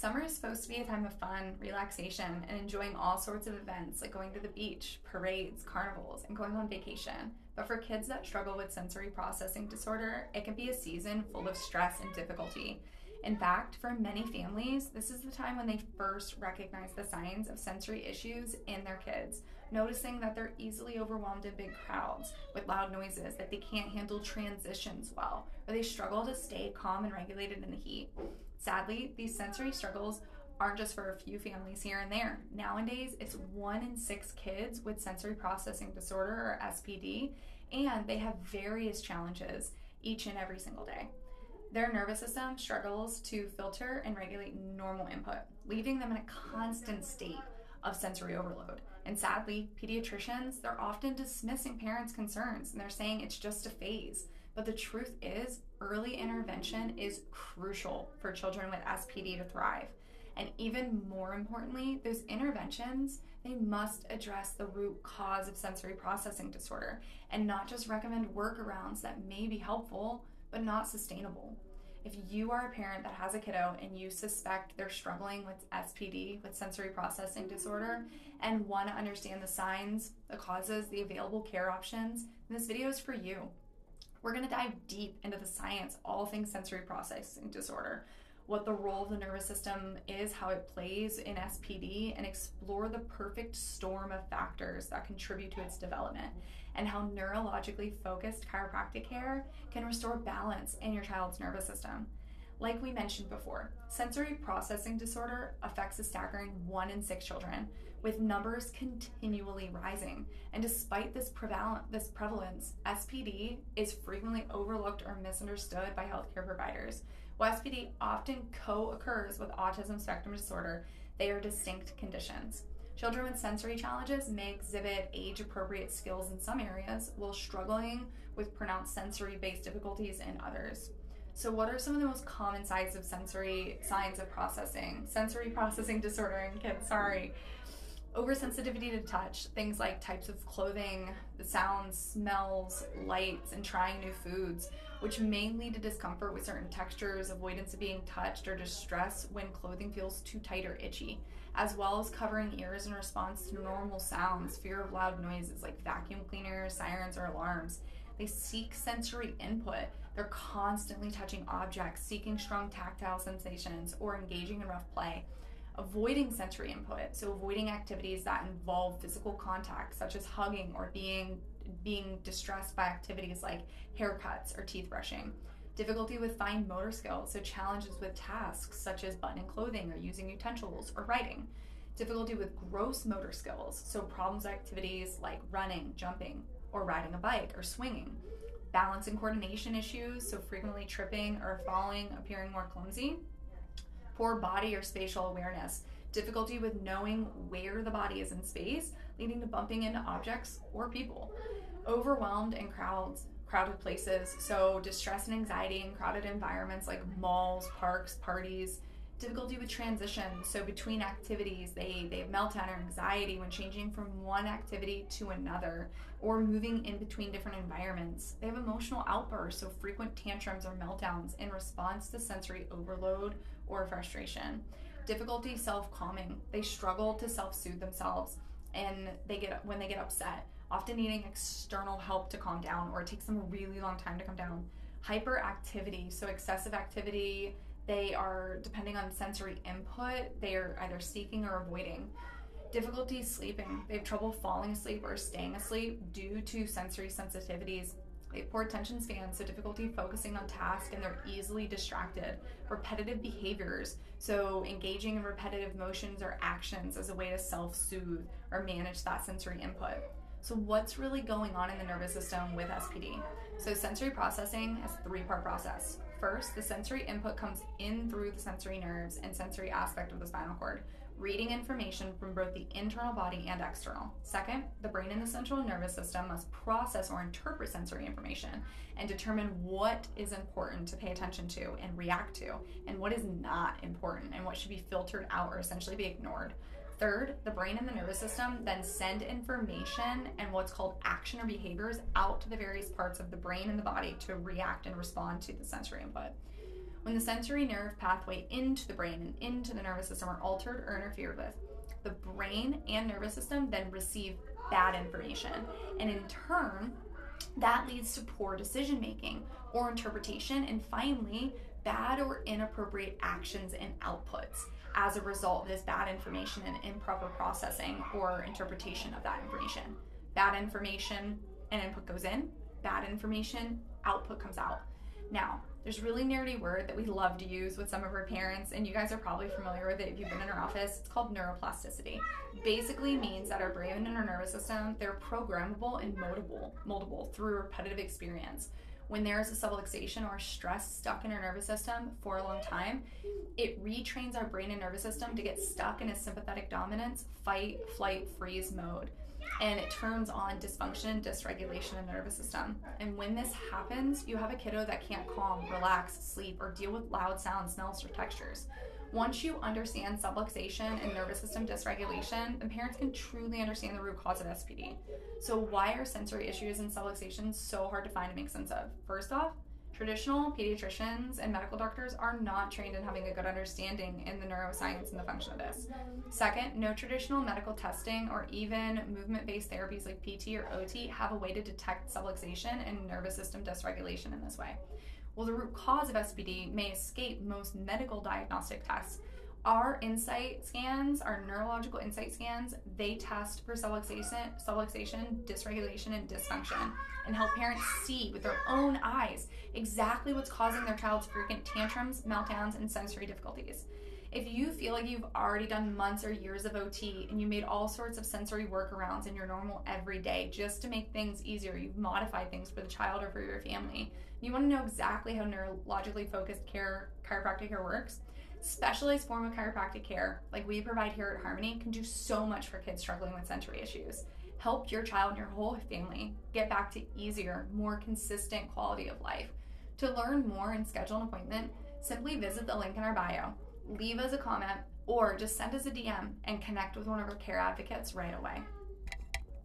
Summer is supposed to be a time of fun, relaxation, and enjoying all sorts of events like going to the beach, parades, carnivals, and going on vacation. But for kids that struggle with sensory processing disorder, it can be a season full of stress and difficulty. In fact, for many families, this is the time when they first recognize the signs of sensory issues in their kids, noticing that they're easily overwhelmed in big crowds with loud noises, that they can't handle transitions well, or they struggle to stay calm and regulated in the heat. Sadly, these sensory struggles aren't just for a few families here and there. Nowadays, it's 1 in 6 kids with sensory processing disorder, or SPD, and they have various challenges each and every single day. Their nervous system struggles to filter and regulate normal input, leaving them in a constant state of sensory overload. And sadly, pediatricians, they're often dismissing parents' concerns, and they're saying it's just a phase. But the truth is, early intervention is crucial for children with SPD to thrive. And even more importantly, those interventions, they must address the root cause of sensory processing disorder and not just recommend workarounds that may be helpful, but not sustainable. If you are a parent that has a kiddo and you suspect they're struggling with SPD, with sensory processing disorder, and want to understand the signs, the causes, the available care options, then this video is for you. We're going to dive deep into the science, all things sensory processing disorder, what the role of the nervous system is, how it plays in SPD, and explore the perfect storm of factors that contribute to its development, and how neurologically focused chiropractic care can restore balance in your child's nervous system. Like we mentioned before, sensory processing disorder affects a staggering 1 in 6 children, with numbers continually rising. And despite this prevalence, SPD is frequently overlooked or misunderstood by healthcare providers. While SPD often co-occurs with autism spectrum disorder, they are distinct conditions. Children with sensory challenges may exhibit age-appropriate skills in some areas while struggling with pronounced sensory-based difficulties in others. So what are some of the most common signs of sensory processing disorder in kids? Oversensitivity to touch, things like types of clothing, the sounds, smells, lights, and trying new foods, which may lead to discomfort with certain textures, avoidance of being touched, or distress when clothing feels too tight or itchy, as well as covering ears in response to normal sounds, fear of loud noises like vacuum cleaners, sirens, or alarms. They seek sensory input. They're constantly touching objects, seeking strong tactile sensations, or engaging in rough play. Avoiding sensory input, so avoiding activities that involve physical contact, such as hugging or being distressed by activities like haircuts or teeth brushing. Difficulty with fine motor skills, so challenges with tasks such as buttoning clothing or using utensils or writing. Difficulty with gross motor skills, so problems with activities like running, jumping, or riding a bike or swinging. Balance and coordination issues, so frequently tripping or falling, appearing more clumsy. Poor body or spatial awareness, difficulty with knowing where the body is in space, leading to bumping into objects or people. Overwhelmed in crowded places, so distress and anxiety in crowded environments like malls, parks, parties. Difficulty with transition, so between activities, they have meltdown or anxiety when changing from one activity to another, or moving in between different environments. They have emotional outbursts, so frequent tantrums or meltdowns in response to sensory overload or frustration. Difficulty self-calming, they struggle to self-soothe themselves, and when they get upset, often needing external help to calm down, or it takes them a really long time to calm down. Hyperactivity, so excessive activity. They are, depending on sensory input, they are either seeking or avoiding. Difficulty sleeping. They have trouble falling asleep or staying asleep due to sensory sensitivities. They have poor attention spans, so difficulty focusing on tasks, and they're easily distracted. Repetitive behaviors, so engaging in repetitive motions or actions as a way to self-soothe or manage that sensory input. So what's really going on in the nervous system with SPD? So sensory processing is a 3-part process. First, the sensory input comes in through the sensory nerves and sensory aspect of the spinal cord, reading information from both the internal body and external. Second, the brain and the central nervous system must process or interpret sensory information and determine what is important to pay attention to and react to, and what is not important and what should be filtered out or essentially be ignored. Third, the brain and the nervous system then send information and what's called action or behaviors out to the various parts of the brain and the body to react and respond to the sensory input. When the sensory nerve pathway into the brain and into the nervous system are altered or interfered with, the brain and nervous system then receive bad information. And in turn, that leads to poor decision making or interpretation, and finally, bad or inappropriate actions and outputs as a result of this bad information and improper processing or interpretation of that information. Bad information and input goes in, bad information, output comes out. Now, there's a really nerdy word that we love to use with some of our parents, and you guys are probably familiar with it if you've been in our office. It's called neuroplasticity. Basically means that our brain and our nervous system, they're programmable and moldable through repetitive experience. When there is a subluxation or stress stuck in our nervous system for a long time, it retrains our brain and nervous system to get stuck in a sympathetic dominance, fight, flight, freeze mode. And it turns on dysfunction and dysregulation in the nervous system. And when this happens, you have a kiddo that can't calm, relax, sleep, or deal with loud sounds, smells, or textures. Once you understand subluxation and nervous system dysregulation, the parents can truly understand the root cause of SPD. So why are sensory issues and subluxation so hard to find and make sense of? First off, traditional pediatricians and medical doctors are not trained in having a good understanding in the neuroscience and the function of this. Second, no traditional medical testing or even movement-based therapies like PT or OT have a way to detect subluxation and nervous system dysregulation in this way. Well, the root cause of SPD may escape most medical diagnostic tests. Our insight scans, our neurological insight scans, they test for subluxation, dysregulation, and dysfunction, and help parents see with their own eyes exactly what's causing their child's frequent tantrums, meltdowns, and sensory difficulties. If you feel like you've already done months or years of OT and you made all sorts of sensory workarounds in your normal everyday just to make things easier, you've modified things for the child or for your family, you want to know exactly how neurologically focused chiropractic care works, specialized form of chiropractic care like we provide here at Harmony can do so much for kids struggling with sensory issues. Help your child and your whole family get back to easier, more consistent quality of life. To learn more and schedule an appointment, simply visit the link in our bio, leave us a comment, or just send us a DM and connect with one of our care advocates right away.